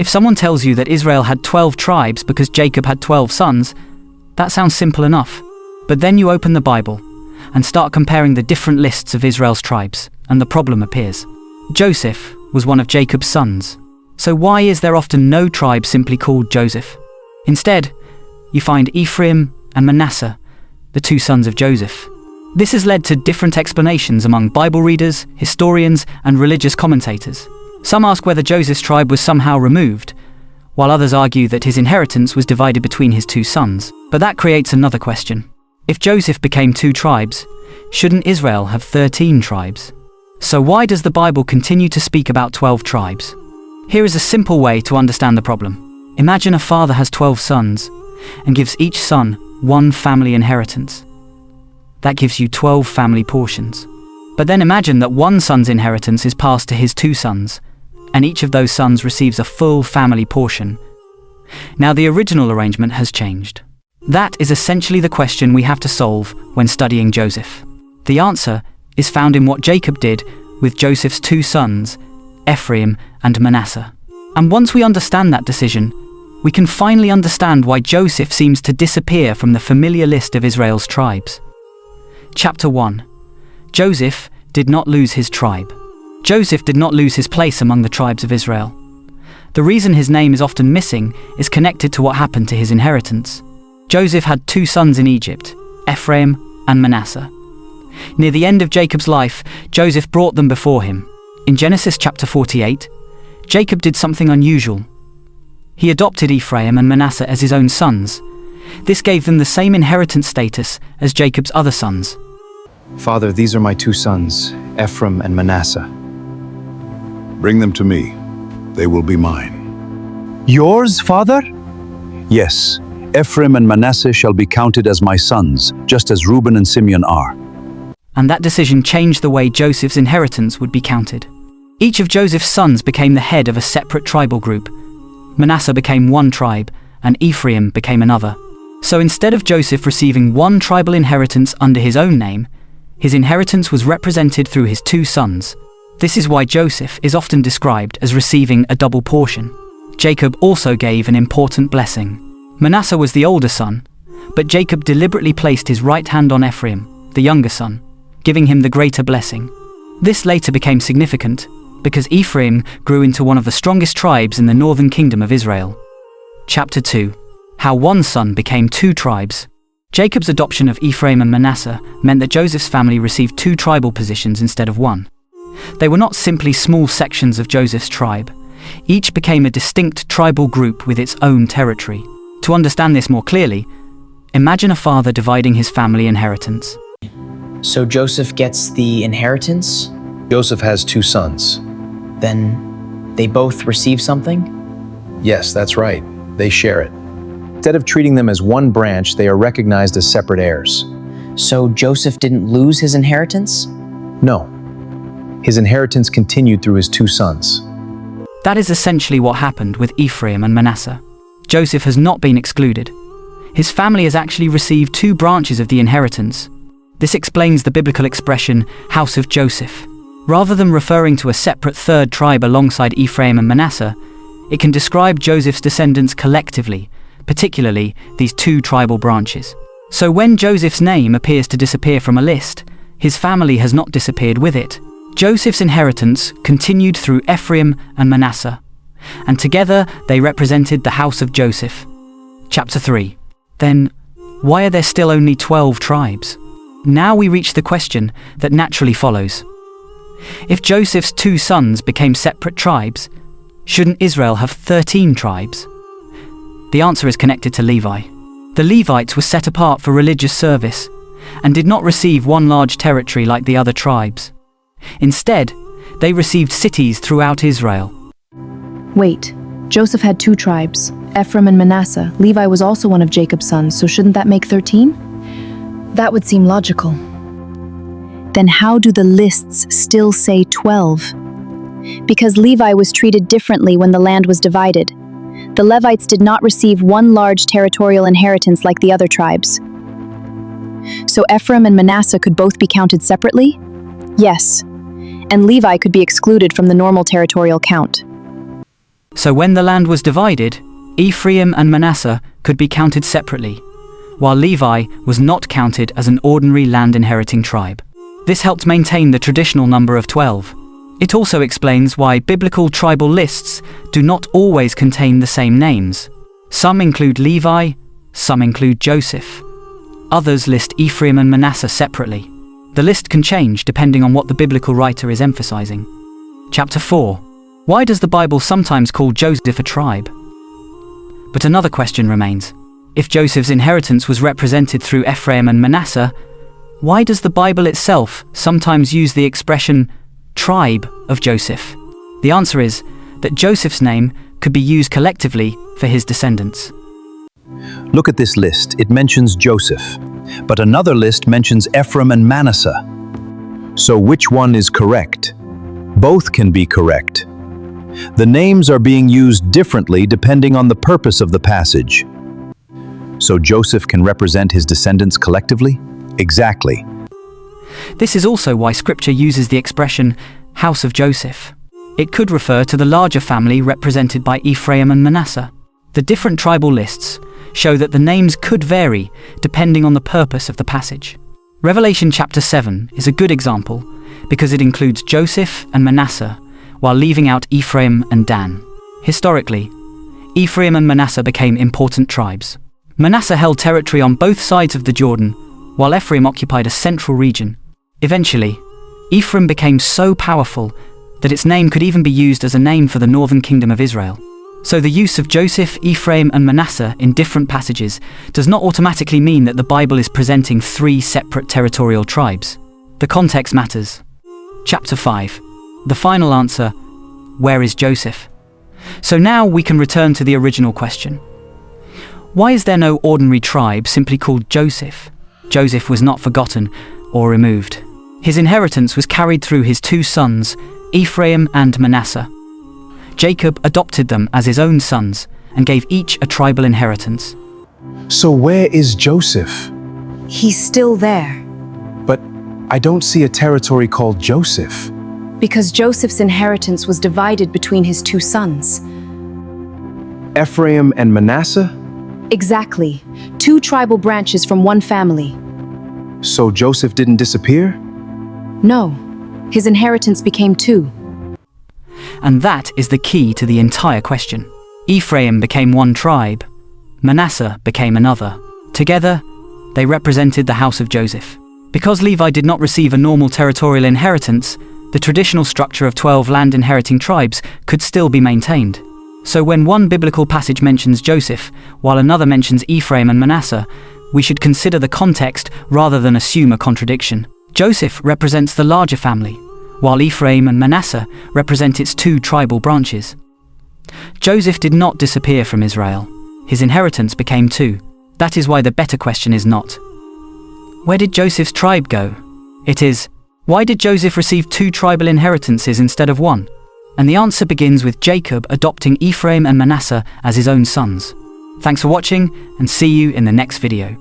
If someone tells you that Israel had 12 tribes because Jacob had 12 sons, that sounds simple enough. But then you open the Bible and start comparing the different lists of Israel's tribes, and the problem appears. Joseph was one of Jacob's sons. So why is there often no tribe simply called Joseph? Instead, you find Ephraim and Manasseh, the two sons of Joseph. This has led to different explanations among Bible readers, historians, and religious commentators. Some ask whether Joseph's tribe was somehow removed, while others argue that his inheritance was divided between his two sons. But that creates another question. If Joseph became two tribes, shouldn't Israel have 13 tribes? So why does the Bible continue to speak about 12 tribes? Here is a simple way to understand the problem. Imagine a father has 12 sons and gives each son one family inheritance. That gives you 12 family portions. But then imagine that one son's inheritance is passed to his two sons, and each of those sons receives a full family portion. Now the original arrangement has changed. That is essentially the question we have to solve when studying Joseph. The answer is found in what Jacob did with Joseph's two sons, Ephraim and Manasseh. And once we understand that decision, we can finally understand why Joseph seems to disappear from the familiar list of Israel's tribes. Chapter 1. Joseph did not lose his tribe. Joseph did not lose his place among the tribes of Israel. The reason his name is often missing is connected to what happened to his inheritance. Joseph had two sons in Egypt, Ephraim and Manasseh. Near the end of Jacob's life, Joseph brought them before him. In Genesis chapter 48, Jacob did something unusual. He adopted Ephraim and Manasseh as his own sons. This gave them the same inheritance status as Jacob's other sons. Father, these are my two sons, Ephraim and Manasseh. Bring them to me. They will be mine. Yours, Father? Yes, Ephraim and Manasseh shall be counted as my sons, just as Reuben and Simeon are. And that decision changed the way Joseph's inheritance would be counted. Each of Joseph's sons became the head of a separate tribal group. Manasseh became one tribe, and Ephraim became another. So instead of Joseph receiving one tribal inheritance under his own name, his inheritance was represented through his two sons. This is why Joseph is often described as receiving a double portion. Jacob also gave an important blessing. Manasseh was the older son, but Jacob deliberately placed his right hand on Ephraim, the younger son, giving him the greater blessing. This later became significant because Ephraim grew into one of the strongest tribes in the northern kingdom of Israel. Chapter 2. How one son became two tribes. Jacob's adoption of Ephraim and Manasseh meant that Joseph's family received two tribal positions instead of one. They were not simply small sections of Joseph's tribe. Each became a distinct tribal group with its own territory. To understand this more clearly, imagine a father dividing his family inheritance. So Joseph gets the inheritance? Joseph has two sons. Then they both receive something? Yes, that's right. They share it. Instead of treating them as one branch, they are recognized as separate heirs. So Joseph didn't lose his inheritance? No. His inheritance continued through his two sons. That is essentially what happened with Ephraim and Manasseh. Joseph has not been excluded. His family has actually received two branches of the inheritance. This explains the biblical expression, house of Joseph. Rather than referring to a separate third tribe alongside Ephraim and Manasseh, it can describe Joseph's descendants collectively, particularly these two tribal branches. So when Joseph's name appears to disappear from a list, his family has not disappeared with it. Joseph's inheritance continued through Ephraim and Manasseh, and together they represented the house of Joseph. Chapter 3. Then, why are there still only 12 tribes? Now we reach the question that naturally follows. If Joseph's two sons became separate tribes, shouldn't Israel have 13 tribes? The answer is connected to Levi. The Levites were set apart for religious service and did not receive one large territory like the other tribes. Instead, they received cities throughout Israel. Wait, Joseph had two tribes, Ephraim and Manasseh. Levi was also one of Jacob's sons, so shouldn't that make 13? That would seem logical. Then how do the lists still say 12? Because Levi was treated differently when the land was divided. The Levites did not receive one large territorial inheritance like the other tribes. So Ephraim and Manasseh could both be counted separately? Yes. And Levi could be excluded from the normal territorial count. So when the land was divided, Ephraim and Manasseh could be counted separately, while Levi was not counted as an ordinary land-inheriting tribe. This helped maintain the traditional number of 12. It also explains why biblical tribal lists do not always contain the same names. Some include Levi, some include Joseph. Others list Ephraim and Manasseh separately. The list can change depending on what the biblical writer is emphasizing. Chapter 4. Why does the Bible sometimes call Joseph a tribe? But another question remains. If Joseph's inheritance was represented through Ephraim and Manasseh, why does the Bible itself sometimes use the expression tribe of Joseph? The answer is that Joseph's name could be used collectively for his descendants. Look at this list. It mentions Joseph, but another list mentions Ephraim and Manasseh. So which one is correct? Both can be correct. The names are being used differently depending on the purpose of the passage. So Joseph can represent his descendants collectively? Exactly. This is also why Scripture uses the expression house of Joseph. It could refer to the larger family represented by Ephraim and Manasseh. The different tribal lists show that the names could vary depending on the purpose of the passage. Revelation chapter 7 is a good example because it includes Joseph and Manasseh while leaving out Ephraim and Dan. Historically, Ephraim and Manasseh became important tribes. Manasseh held territory on both sides of the Jordan, while Ephraim occupied a central region. Eventually, Ephraim became so powerful that its name could even be used as a name for the northern kingdom of Israel. So the use of Joseph, Ephraim, and Manasseh in different passages does not automatically mean that the Bible is presenting three separate territorial tribes. The context matters. Chapter 5. The final answer: where is Joseph? So now we can return to the original question. Why is there no ordinary tribe simply called Joseph? Joseph was not forgotten or removed. His inheritance was carried through his two sons, Ephraim and Manasseh. Jacob adopted them as his own sons and gave each a tribal inheritance. So where is Joseph? He's still there. But I don't see a territory called Joseph. Because Joseph's inheritance was divided between his two sons. Ephraim and Manasseh? Exactly. Two tribal branches from one family. So Joseph didn't disappear? No. His inheritance became two. And that is the key to the entire question. Ephraim became one tribe. Manasseh became another. Together, they represented the house of Joseph. Because Levi did not receive a normal territorial inheritance, the traditional structure of 12 land-inheriting tribes could still be maintained. So when one biblical passage mentions Joseph, while another mentions Ephraim and Manasseh, we should consider the context rather than assume a contradiction. Joseph represents the larger family, while Ephraim and Manasseh represent its two tribal branches. Joseph did not disappear from Israel. His inheritance became two. That is why the better question is not, where did Joseph's tribe go? It is, why did Joseph receive two tribal inheritances instead of one? And the answer begins with Jacob adopting Ephraim and Manasseh as his own sons. Thanks for watching, and see you in the next video.